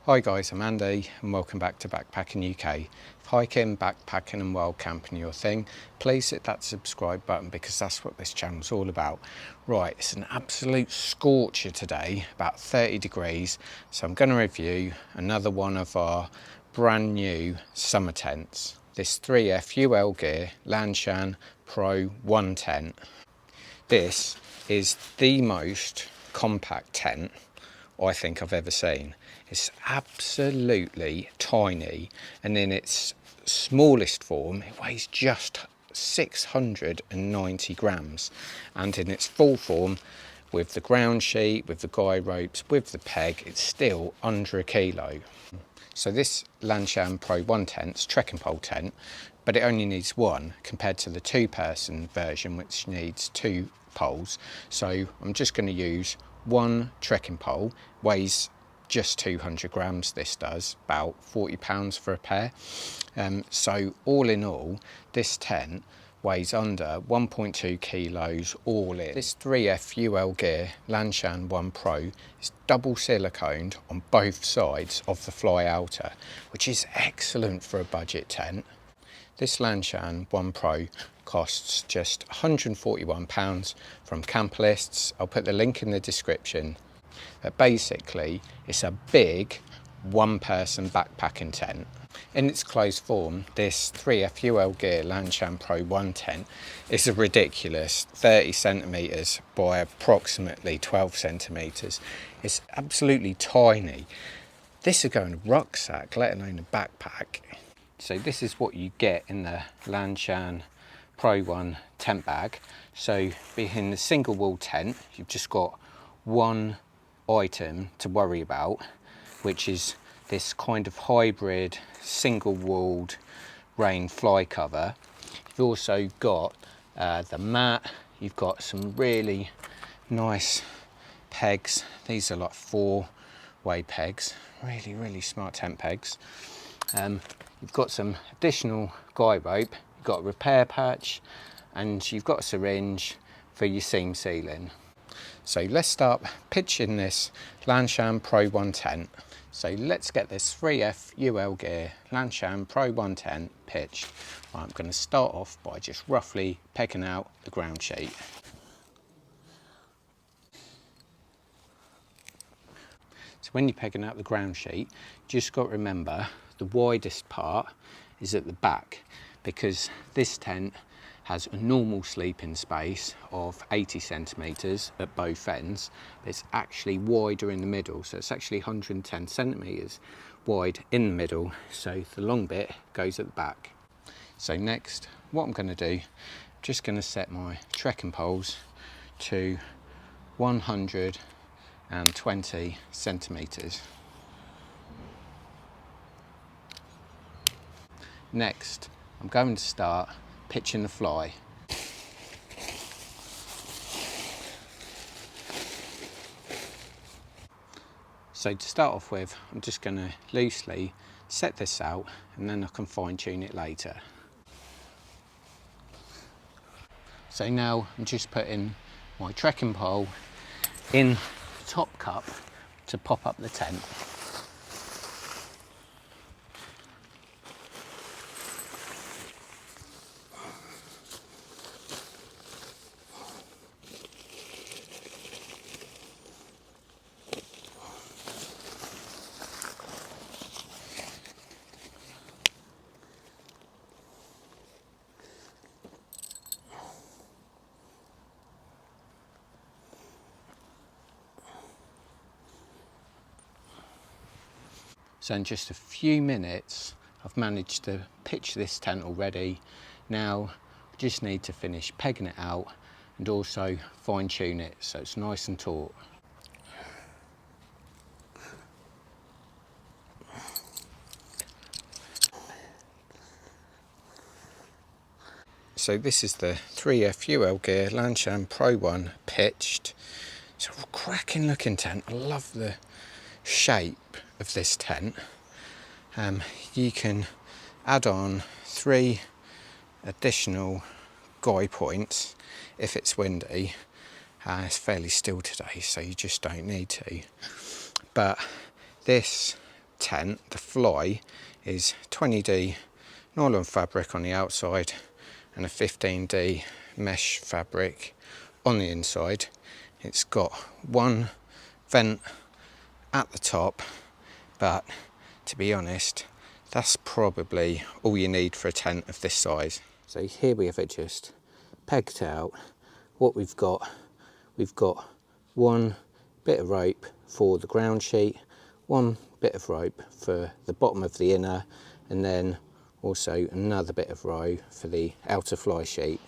Hi guys, I'm Andy and welcome back to Backpacking UK. If hiking, backpacking and wild camping are your thing, please hit that subscribe button because that's what this channel's all about. Right, it's an absolute scorcher today, about 30 degrees, so I'm going to review another one of our brand new summer tents. This 3F UL Gear Lanshan Pro 1 tent. This is the most compact tent I think I've ever seen. It's absolutely tiny, and in its smallest form it weighs just 690 grams, and in its full form with the ground sheet, with the guy ropes, with the peg, it's still under a kilo. So this Lanshan Pro 1 tent's trekking pole tent, but it only needs one compared to the two-person version which needs two poles. So I'm just going to use one trekking pole, weighs just 200 grams this does, about 40 pounds for a pair. So all in all, this tent weighs under 1.2 kilos all in. This 3F UL Gear Lanshan 1 Pro is double siliconed on both sides of the fly outer, which is excellent for a budget tent. This Lanshan 1 Pro costs just £141 from Camperlists. I'll put the link in the description. But basically, it's a big one-person backpacking tent. In its closed form, this 3F UL Gear Lanshan Pro 1 tent is a ridiculous 30 centimetres by approximately 12 centimetres. It's absolutely tiny. This would go in a rucksack, let alone a backpack. So this is what you get in the Lanshan Pro 1 tent bag. So being the single wall tent, you've just got one item to worry about, which is this kind of hybrid single walled rain fly cover. You've also got the mat, you've got some really nice pegs. These are like 4-way pegs, really smart tent pegs. You've got some additional guy rope, you've got a repair patch, and you've got a syringe for your seam sealing. So let's start pitching this Lanshan Pro 1 tent. So let's get this 3F UL Gear Lanshan Pro 1 tent pitched. I'm going to start off by just roughly pegging out the ground sheet. So when you're pegging out the ground sheet, just got to remember the widest part is at the back, because this tent has a normal sleeping space of 80 centimetres at both ends, but it's actually wider in the middle, so it's actually 110 centimetres wide in the middle, so the long bit goes at the back. So next, what I'm going to do, I'm just going to set my trekking poles to 120 centimetres. Next, I'm going to start pitching the fly. So to start off with, I'm just going to loosely set this out and then I can fine tune it later. So now I'm just putting my trekking pole in the top cup to pop up the tent. So in just a few minutes, I've managed to pitch this tent already. Now, I just need to finish pegging it out and also fine tune it so it's nice and taut. So this is the 3F UL Gear Lanshan Pro 1 pitched. It's a cracking looking tent. I love the shape of this tent. You can add on 3 additional guy points if it's windy. It's fairly still today, so you just don't need to. But this tent, the fly, is 20D nylon fabric on the outside and a 15D mesh fabric on the inside. It's got one vent at the top, but to be honest, that's probably all you need for a tent of this size. So here we have it just pegged out. What we've got one bit of rope for the ground sheet, one bit of rope for the bottom of the inner, and then also another bit of rope for the outer fly sheet.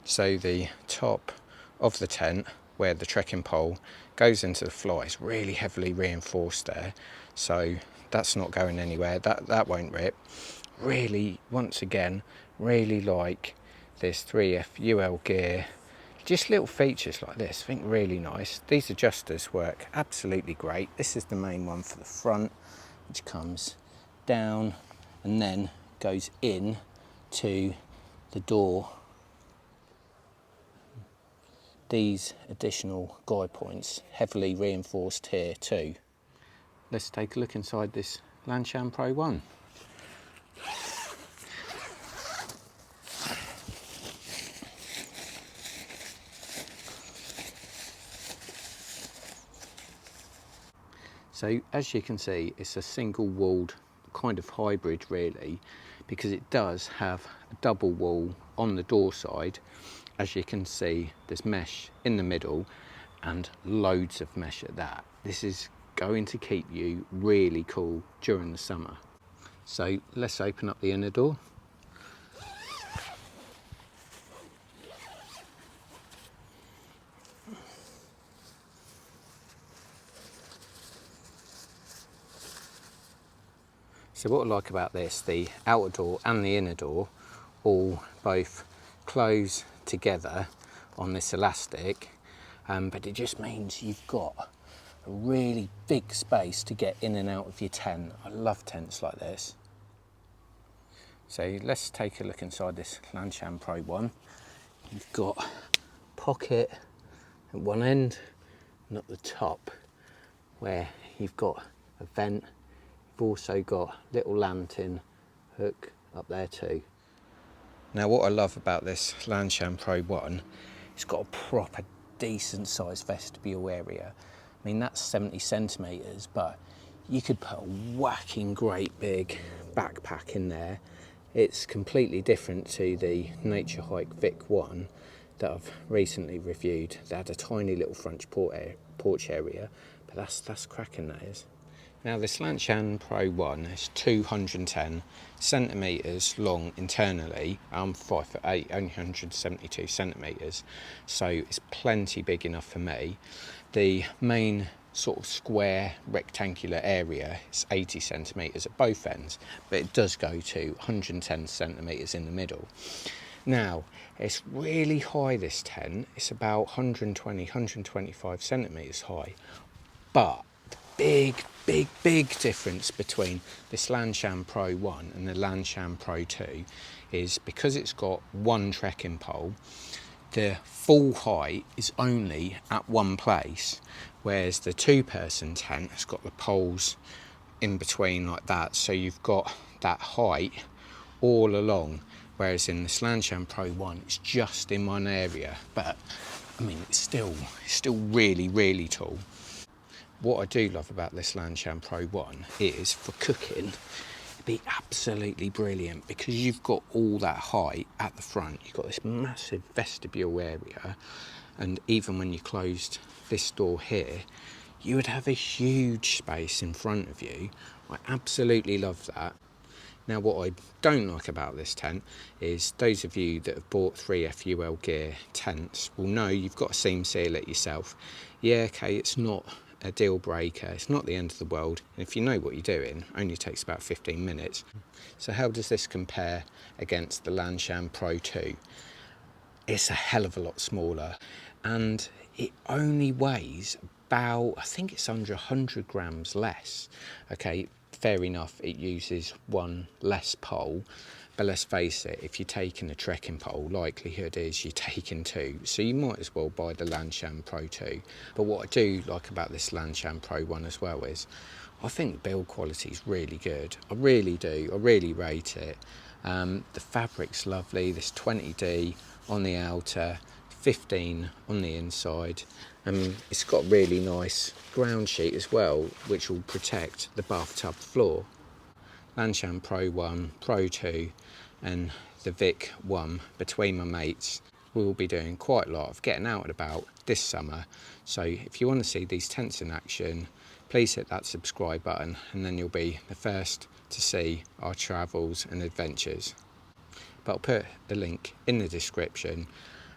So the top of the tent, where the trekking pole goes into the fly, is really heavily reinforced there, so that's not going anywhere. That won't rip. Really, once again, really like this 3F UL Gear. Just little features like this, I think really nice. These adjusters work absolutely great. This is the main one for the front, which comes down and then goes in to the door. These additional guide points, heavily reinforced here too. Let's take a look inside this Lanshan Pro 1. So as you can see, it's a single walled kind of hybrid really, because it does have a double wall on the door side. As you can see, there's mesh in the middle and loads of mesh at that. This is going to keep you really cool during the summer. So let's open up the inner door. So what I like about this, the outer door and the inner door all both close together on this elastic, but it just means you've got a really big space to get in and out of your tent. I love tents like this. So let's take a look inside this Lanshan Pro 1. You've got a pocket at one end and at the top where you've got a vent. You've also got a little lantern hook up there too. Now what I love about this Lanshan Pro 1, it's got a proper decent sized vestibule area. I mean, that's 70 centimetres, but you could put a whacking great big backpack in there. It's completely different to the Nature Hike Vic 1 that I've recently reviewed. They had a tiny little front porch area, but that's cracking, that is. Now this Lanshan Pro 1 is 210 centimetres long internally. I'm 5'8", only 172 centimetres, so it's plenty big enough for me. The main sort of square rectangular area is 80 centimetres at both ends, but it does go to 110 centimetres in the middle. Now it's really high, this tent. It's about 120, 125 centimetres high, but big difference between this Lanshan Pro 1 and the Lanshan Pro 2 is because it's got one trekking pole, the full height is only at one place, whereas the two-person tent has got the poles in between like that, so you've got that height all along, whereas in this Lanshan Pro 1 it's just in one area, but I mean it's still really tall. What I do love about this Lanshan Pro 1 is for cooking, it'd be absolutely brilliant because you've got all that height at the front. You've got this massive vestibule area, and even when you closed this door here, you would have a huge space in front of you. I absolutely love that. Now what I don't like about this tent is those of you that have bought 3F UL Gear tents will know you've got to seam seal it yourself. Yeah, okay, it's not a deal breaker, it's not the end of the world, and if you know what you're doing, it only takes about 15 minutes. So how does this compare against the Lanshan Pro 2? It's a hell of a lot smaller, and it only weighs about, I think it's under 100 grams less. Okay, fair enough, it uses one less pole, But let's face it, if you're taking a trekking pole, likelihood is you're taking two. So you might as well buy the Lanshan Pro 2. But what I do like about this Lanshan Pro 1 as well is, I think the build quality is really good. I really do. I really rate it. The fabric's lovely. There's 20D on the outer, 15 on the inside. It's got a really nice ground sheet as well, which will protect the bathtub floor. Lanshan Pro 1, Pro 2 and the Vic 1 between my mates. We will be doing quite a lot of getting out and about this summer. So if you want to see these tents in action, please hit that subscribe button and then you'll be the first to see our travels and adventures. But I'll put the link in the description.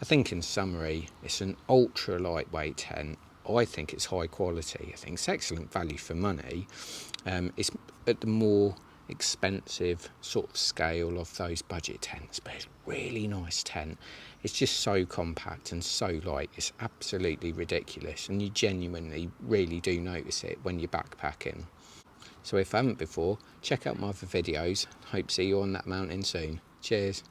I think in summary, it's an ultra lightweight tent. I think it's high quality. I think it's excellent value for money. It's at the more expensive sort of scale of those budget tents, but it's a really nice tent. It's just so compact and so light. It's absolutely ridiculous, and you genuinely really do notice it when you're backpacking. So if I haven't before, check out my other videos. Hope to see you on that mountain soon. Cheers.